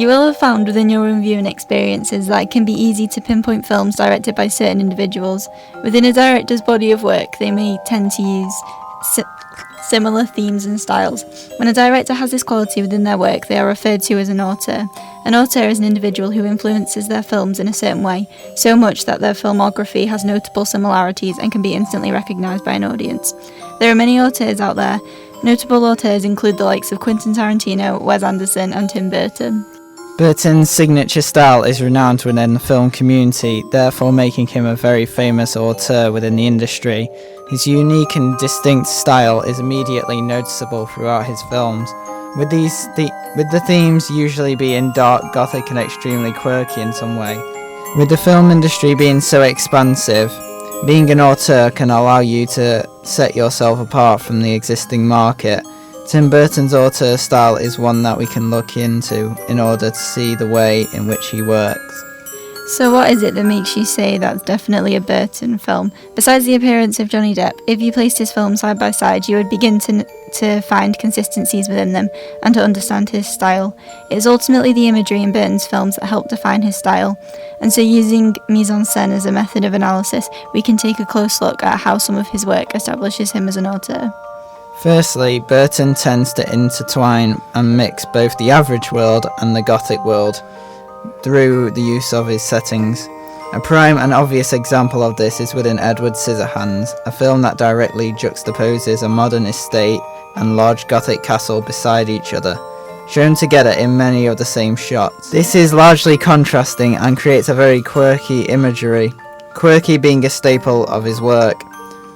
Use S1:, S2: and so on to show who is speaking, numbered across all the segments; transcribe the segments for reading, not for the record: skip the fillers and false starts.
S1: You will have found within your own viewing experiences that it can be easy to pinpoint films directed by certain individuals. Within a director's body of work, they may tend to use similar themes and styles. When a director has this quality within their work, they are referred to as an auteur. An auteur is an individual who influences their films in a certain way, so much that their filmography has notable similarities and can be instantly recognised by an audience. There are many auteurs out there. Notable auteurs include the likes of Quentin Tarantino, Wes Anderson and Tim Burton.
S2: Burton's signature style is renowned within the film community, therefore making him a very famous auteur within the industry. His unique and distinct style is immediately noticeable throughout his films, with the themes usually being dark, gothic and extremely quirky in some way. With the film industry being so expansive, being an auteur can allow you to set yourself apart from the existing market. Tim Burton's auteur style is one that we can look into in order to see the way in which he works.
S1: So what is it that makes you say that's definitely a Burton film? Besides the appearance of Johnny Depp, if you placed his films side by side, you would begin to find consistencies within them and to understand his style. It is ultimately the imagery in Burton's films that help define his style. And so using mise-en-scène as a method of analysis, we can take a close look at how some of his work establishes him as an auteur.
S2: Firstly, Burton tends to intertwine and mix both the average world and the Gothic world through the use of his settings. A prime and obvious example of this is within Edward Scissorhands, a film that directly juxtaposes a modern estate and large Gothic castle beside each other, shown together in many of the same shots. This is largely contrasting and creates a very quirky imagery, quirky being a staple of his work.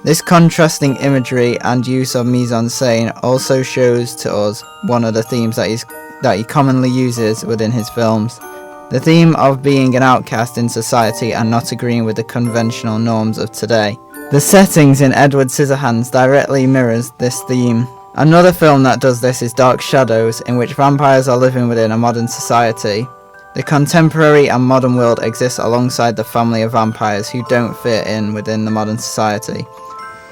S2: This contrasting imagery and use of mise-en-scène also shows to us one of the themes that he commonly uses within his films. The theme of being an outcast in society and not agreeing with the conventional norms of today. The settings in Edward Scissorhands directly mirrors this theme. Another film that does this is Dark Shadows, in which vampires are living within a modern society. The contemporary and modern world exists alongside the family of vampires who don't fit in within the modern society.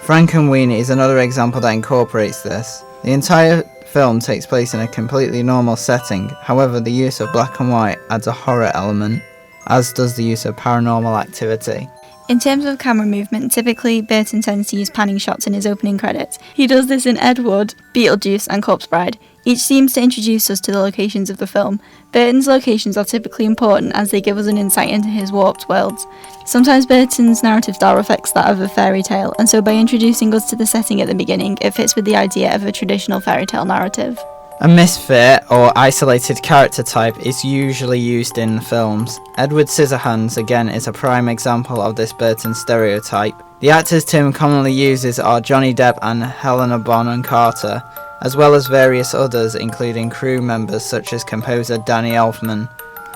S2: Frankenweenie is another example that incorporates this. The entire film takes place in a completely normal setting, however the use of black and white adds a horror element, as does the use of paranormal activity.
S1: In terms of camera movement, typically Burton tends to use panning shots in his opening credits. He does this in Ed Wood, Beetlejuice and Corpse Bride. Each seems to introduce us to the locations of the film. Burton's locations are typically important as they give us an insight into his warped worlds. Sometimes Burton's narrative style reflects that of a fairy tale, and so by introducing us to the setting at the beginning, it fits with the idea of a traditional fairy tale narrative.
S2: A misfit, or isolated character type, is usually used in films. Edward Scissorhands, again, is a prime example of this Burton stereotype. The actors Tim commonly uses are Johnny Depp and Helena Bonham Carter, as well as various others, including crew members such as composer Danny Elfman.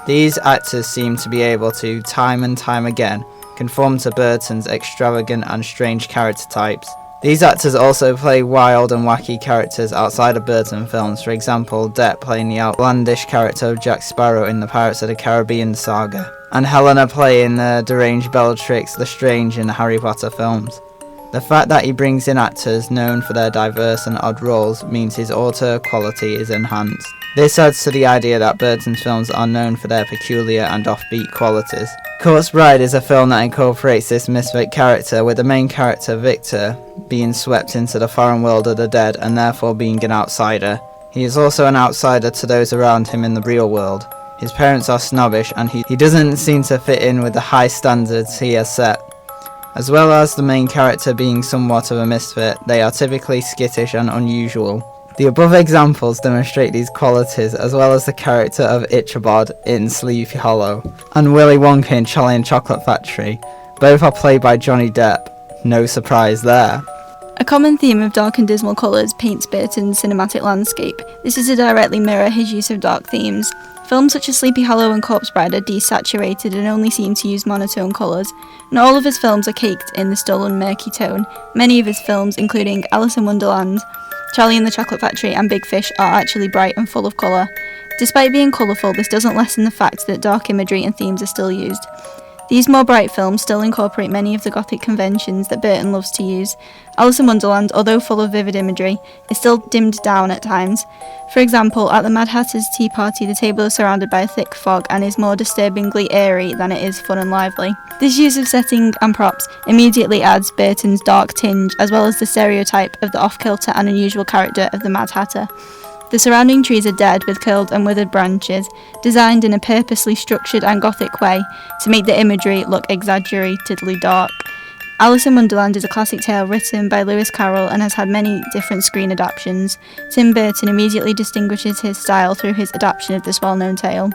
S2: These actors seem to be able to, time and time again, conform to Burton's extravagant and strange character types. These actors also play wild and wacky characters outside of Burton films, for example, Depp playing the outlandish character of Jack Sparrow in the Pirates of the Caribbean saga, and Helena playing the deranged Bellatrix Lestrange in the Harry Potter films. The fact that he brings in actors known for their diverse and odd roles means his auteur quality is enhanced. This adds to the idea that Burton's films are known for their peculiar and offbeat qualities. Corpse Bride is a film that incorporates this misfit character, with the main character, Victor, being swept into the foreign world of the dead and therefore being an outsider. He is also an outsider to those around him in the real world. His parents are snobbish and he doesn't seem to fit in with the high standards he has set. As well as the main character being somewhat of a misfit, they are typically skittish and unusual. The above examples demonstrate these qualities, as well as the character of Ichabod in Sleepy Hollow, and Willy Wonka in Charlie and Chocolate Factory. Both are played by Johnny Depp. No surprise there.
S1: A common theme of dark and dismal colours paints Burton's cinematic landscape. This is to directly mirror his use of dark themes. Films such as Sleepy Hollow and Corpse Bride are desaturated and only seem to use monotone colours. Not all of his films are caked in this dull and murky tone. Many of his films, including Alice in Wonderland, Charlie and the Chocolate Factory and Big Fish, are actually bright and full of colour. Despite being colourful, this doesn't lessen the fact that dark imagery and themes are still used. These more bright films still incorporate many of the Gothic conventions that Burton loves to use. Alice in Wonderland, although full of vivid imagery, is still dimmed down at times. For example, at the Mad Hatter's tea party, the table is surrounded by a thick fog and is more disturbingly eerie than it is fun and lively. This use of setting and props immediately adds Burton's dark tinge, as well as the stereotype of the off-kilter and unusual character of the Mad Hatter. The surrounding trees are dead with curled and withered branches, designed in a purposely structured and gothic way to make the imagery look exaggeratedly dark. Alice in Wonderland is a classic tale written by Lewis Carroll and has had many different screen adaptations. Tim Burton immediately distinguishes his style through his adaptation of this well-known tale.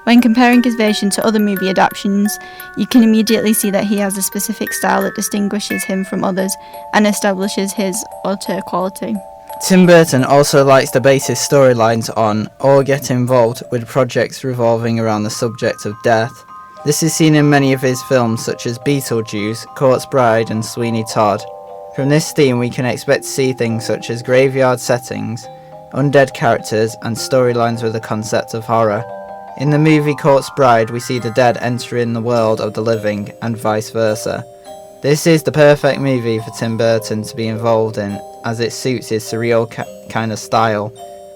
S1: When comparing his version to other movie adaptations, you can immediately see that he has a specific style that distinguishes him from others and establishes his auteur quality.
S2: Tim Burton also likes to base his storylines on, or get involved with projects revolving around the subject of death. This is seen in many of his films such as Beetlejuice, Court's Bride and Sweeney Todd. From this theme we can expect to see things such as graveyard settings, undead characters and storylines with the concept of horror. In the movie Court's Bride we see the dead entering the world of the living and vice versa. This is the perfect movie for Tim Burton to be involved in, as it suits his surreal kind of style,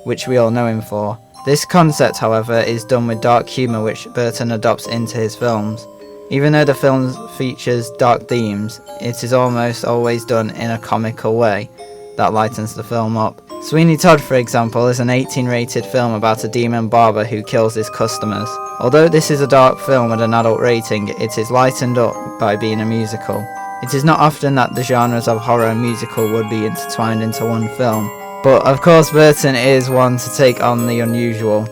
S2: which we all know him for. This concept, however, is done with dark humour which Burton adopts into his films. Even though the film features dark themes, it is almost always done in a comical way that lightens the film up. Sweeney Todd, for example, is an 18-rated film about a demon barber who kills his customers. Although this is a dark film with an adult rating, it is lightened up by being a musical. It is not often that the genres of horror and musical would be intertwined into one film, but of course Burton is one to take on the unusual.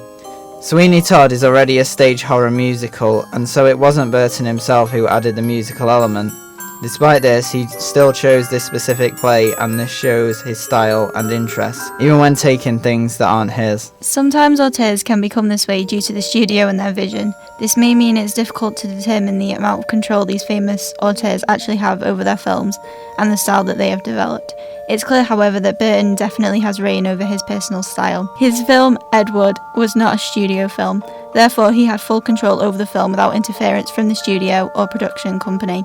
S2: Sweeney Todd is already a stage horror musical, and so it wasn't Burton himself who added the musical element. Despite this, he still chose this specific play, and this shows his style and interests, even when taking things that aren't his.
S1: Sometimes auteurs can become this way due to the studio and their vision. This may mean it's difficult to determine the amount of control these famous auteurs actually have over their films and the style that they have developed. It's clear, however, that Burton definitely has reign over his personal style. His film, Edward, was not a studio film, therefore he had full control over the film without interference from the studio or production company.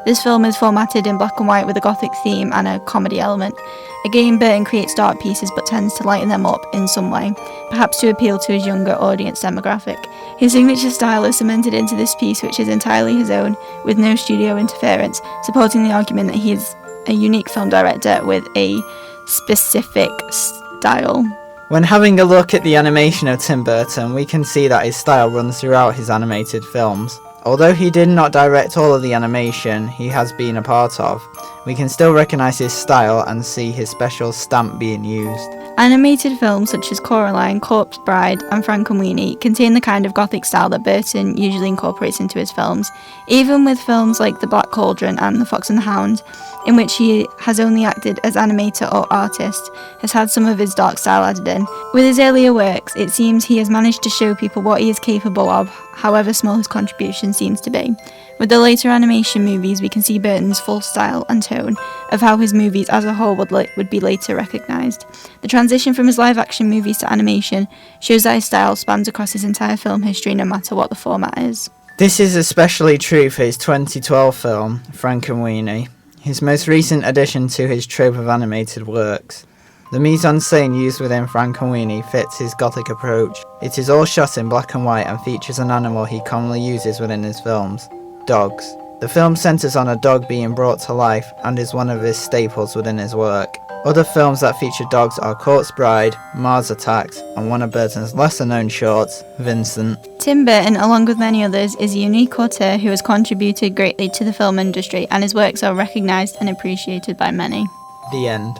S1: This film is formatted in black and white with a gothic theme and a comedy element. Again, Burton creates dark pieces but tends to lighten them up in some way, perhaps to appeal to his younger audience demographic. His signature style is cemented into this piece, which is entirely his own, with no studio interference, supporting the argument that he is a unique film director with a specific style.
S2: When having a look at the animation of Tim Burton, we can see that his style runs throughout his animated films. Although he did not direct all of the animation he has been a part of, we can still recognise his style and see his special stamp being used.
S1: Animated films such as Coraline, Corpse Bride and Frankenweenie contain the kind of gothic style that Burton usually incorporates into his films, even with films like The Black Cauldron and The Fox and the Hound, in which he has only acted as animator or artist, has had some of his dark style added in. With his earlier works, it seems he has managed to show people what he is capable of, however small his contribution seems to be. With the later animation movies, we can see Burton's full style and tone of how his movies as a whole would be later recognised. The transition from his live-action movies to animation shows that his style spans across his entire film history no matter what the format is.
S2: This is especially true for his 2012 film, Frankenweenie, his most recent addition to his trope of animated works. The mise-en-scène used within Frankenweenie fits his gothic approach. It is all shot in black and white and features an animal he commonly uses within his films, dogs. The film centres on a dog being brought to life and is one of his staples within his work. Other films that feature dogs are Court's Bride, Mars Attacks, and one of Burton's lesser-known shorts, Vincent.
S1: Tim Burton, along with many others, is a unique auteur who has contributed greatly to the film industry, and his works are recognised and appreciated by many.
S2: The end.